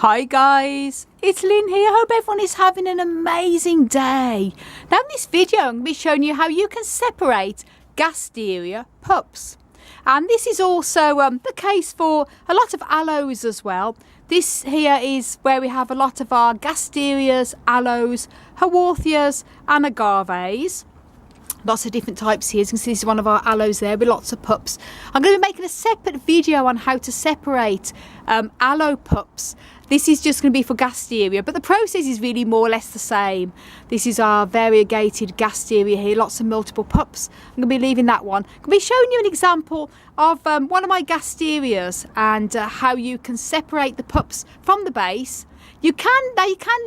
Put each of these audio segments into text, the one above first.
Hi guys, it's Lynn here. Hope everyone is having an amazing day. Now in this video I'm going to be showing you how you can separate Gasteria pups. And this is also the case for a lot of aloes as well. This here is where we have a lot of our Gasterias, aloes, haworthias and agaves. Lots of different types here. As you can see, this is one of our aloes there with lots of pups. I'm going to be making a separate video on how to separate aloe pups. This is just going to be for Gasteria, but the process is really more or less the same. This is our variegated Gasteria here, lots of multiple pups. I'm going to be leaving that one. I'm going to be showing you an example of one of my Gasterias and how you can separate the pups from the base. You can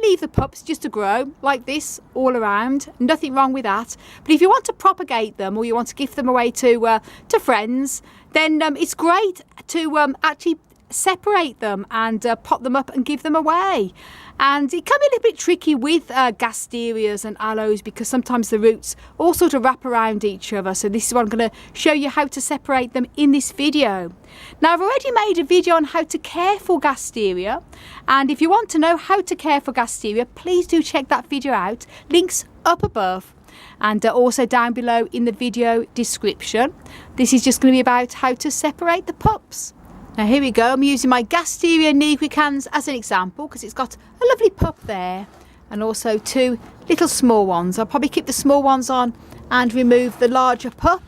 leave the pups just to grow like this all around, nothing wrong with that. But if you want to propagate them or you want to give them away to friends, then it's great to actually separate them and pot them up and give them away. And it can be a little bit tricky with Gasterias and aloes because sometimes the roots all sort of wrap around each other. So this is what I'm going to show you how to separate them in this video. Now I've already made a video on how to care for Gasteria, and if you want to know how to care for Gasteria, please do check that video out. Links up above and also down below in the video description. This is just going to be about how to separate the pups. Now here we go, I'm using my Gasteria nigricans as an example because it's got a lovely pup there and also two little small ones. I'll probably keep the small ones on and remove the larger pup.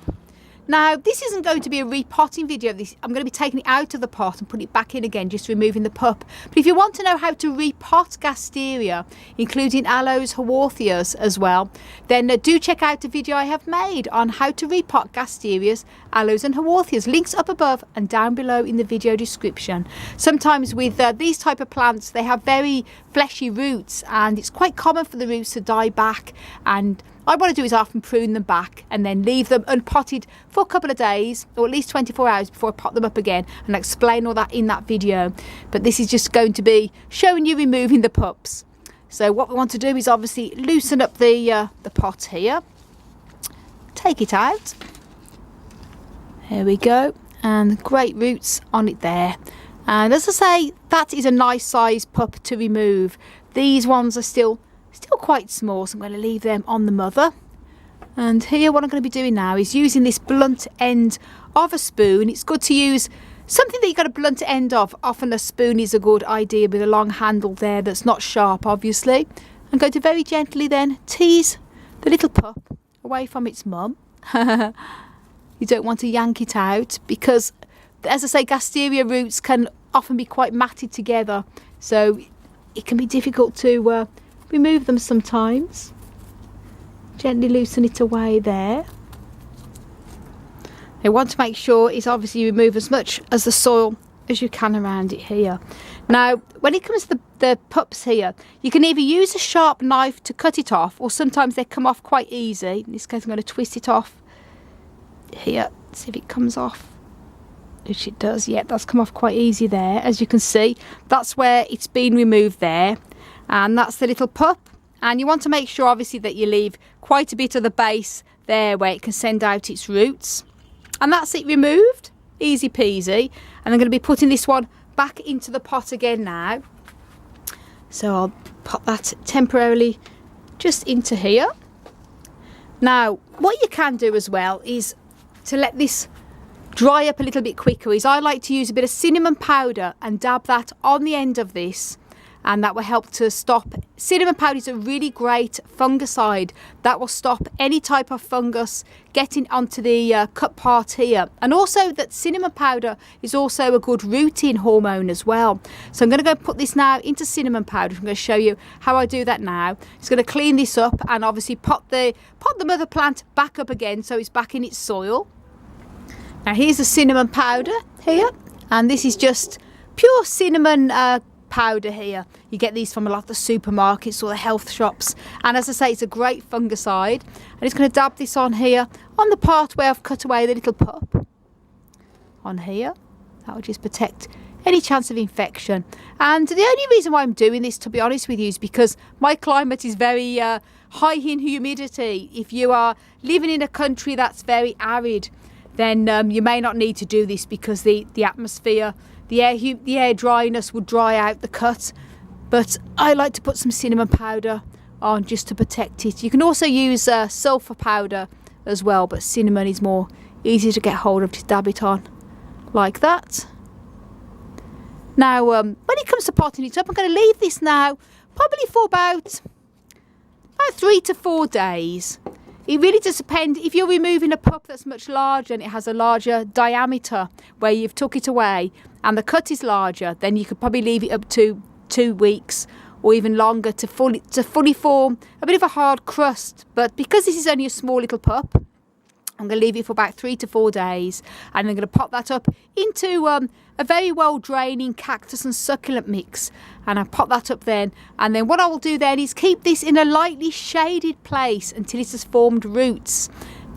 Now this isn't going to be a repotting video of this. I'm going to be taking it out of the pot and putting it back in again, just removing the pup. But if you want to know how to repot Gasteria, including aloes, haworthias as well, then do check out the video I have made on how to repot Gasterias, aloes and haworthias. Links up above and down below in the video description. Sometimes with these type of plants, they have very fleshy roots and it's quite common for the roots to die back, and what I want to do is often prune them back and then leave them unpotted for a couple of days or at least 24 hours before I pot them up again, and I'll explain all that in that video. But this is just going to be showing you removing the pups. So what we want to do is obviously loosen up the pot here, take it out. There we go, and great roots on it there. And as I say, that is a nice size pup to remove. These ones are still quite small, so I'm going to leave them on the mother. And here what I'm going to be doing now is using this blunt end of a spoon. It's good to use something that you've got a blunt end of. Often a spoon is a good idea with a long handle there that's not sharp, obviously. I'm going to very gently then tease the little pup away from its mum. You don't want to yank it out because, as I say, Gasteria roots can often be quite matted together, so it can be difficult to remove them sometimes. Gently loosen it away there. You want to make sure it's obviously remove as much as the soil as you can around it here. Now when it comes to the pups here, you can either use a sharp knife to cut it off, or sometimes they come off quite easy. In this case I'm going to twist it off here, see if it comes off, which it does. Yeah, that's come off quite easy there. As you can see, that's where it's been removed there. And that's the little pup, and you want to make sure obviously that you leave quite a bit of the base there where it can send out its roots. And that's it removed, easy peasy. And I'm going to be putting this one back into the pot again now, so I'll pop that temporarily just into here. Now what you can do as well is to let this dry up a little bit quicker, is I like to use a bit of cinnamon powder and dab that on the end of this, and that will help to stop. Cinnamon powder is a really great fungicide that will stop any type of fungus getting onto the cut part here. And also that cinnamon powder is also a good rooting hormone as well. So I'm going to go put this now into cinnamon powder. I'm going to show you how I do that now. It's going to clean this up and obviously pot the mother plant back up again so it's back in its soil. Now here's the cinnamon powder here, and this is just pure cinnamon powder here. You get these from a lot of the supermarkets or the health shops, and as I say, it's a great fungicide. I'm just going to dab this on here on the part where I've cut away the little pup on here. That will just protect any chance of infection. And the only reason why I'm doing this, to be honest with you, is because my climate is very high in humidity. If you are living in a country that's very arid, then you may not need to do this because the atmosphere the air dryness would dry out the cut. But I like to put some cinnamon powder on just to protect it. You can also use sulphur powder as well, but cinnamon is more easy to get hold of. Just dab it on like that. Now when it comes to potting it up, I'm going to leave this now probably for about 3 to 4 days. It really does depend. If you're removing a pup that's much larger and it has a larger diameter where you've took it away and the cut is larger, then you could probably leave it up to 2 weeks or even longer to fully form a bit of a hard crust. But because this is only a small little pup, I'm going to leave it for about 3 to 4 days, and I'm going to pop that up into a very well draining cactus and succulent mix, and I'll pop that up then. And then what I will do then is keep this in a lightly shaded place until it has formed roots.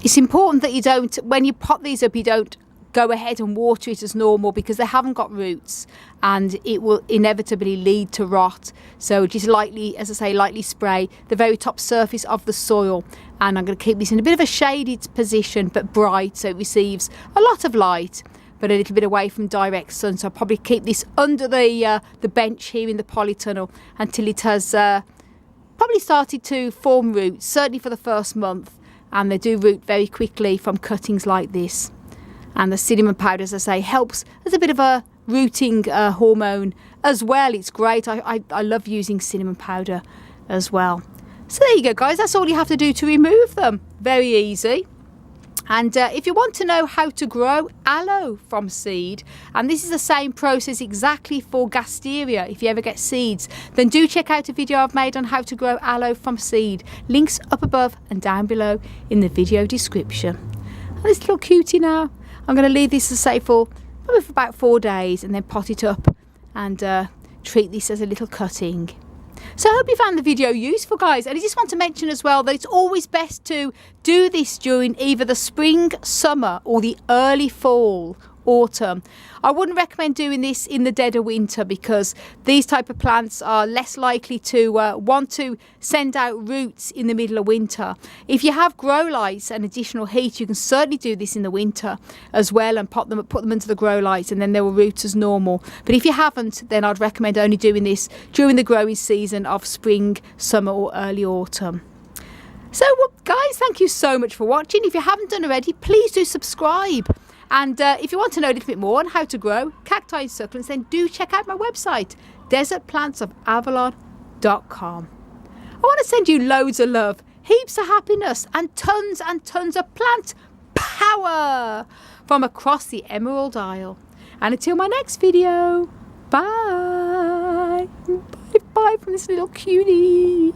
It's important that you don't, when you pot these up, you don't go ahead and water it as normal, because they haven't got roots and it will inevitably lead to rot. So just lightly, as I say, lightly spray the very top surface of the soil, and I'm going to keep this in a bit of a shaded position but bright, so it receives a lot of light but a little bit away from direct sun. So I'll probably keep this under the bench here in the polytunnel until it has probably started to form roots, certainly for the first month, and they do root very quickly from cuttings like this. And the cinnamon powder, as I say, helps as a bit of a rooting hormone as well. It's great. I love using cinnamon powder as well. So there you go, guys. That's all you have to do to remove them. Very easy. And if you want to know how to grow aloe from seed, and this is the same process exactly for Gasteria, if you ever get seeds, then do check out a video I've made on how to grow aloe from seed. Links up above and down below in the video description. And this little cutie now, I'm going to leave this to say for probably for about 4 days, and then pot it up and treat this as a little cutting. So I hope you found the video useful, guys, and I just want to mention as well that it's always best to do this during either the spring, summer, or the early fall, autumn. I wouldn't recommend doing this in the dead of winter, because these type of plants are less likely to want to send out roots in the middle of winter. If you have grow lights and additional heat, you can certainly do this in the winter as well and put them into the grow lights, and then they will root as normal. But if you haven't, then I'd recommend only doing this during the growing season of spring, summer, or early autumn. So guys, thank you so much for watching. If you haven't done already, please do subscribe. And if you want to know a little bit more on how to grow cacti and succulents, then do check out my website, desertplantsofavalon.com. I want to send you loads of love, heaps of happiness, and tons of plant power from across the Emerald Isle. And until my next video, bye. Bye from this little cutie.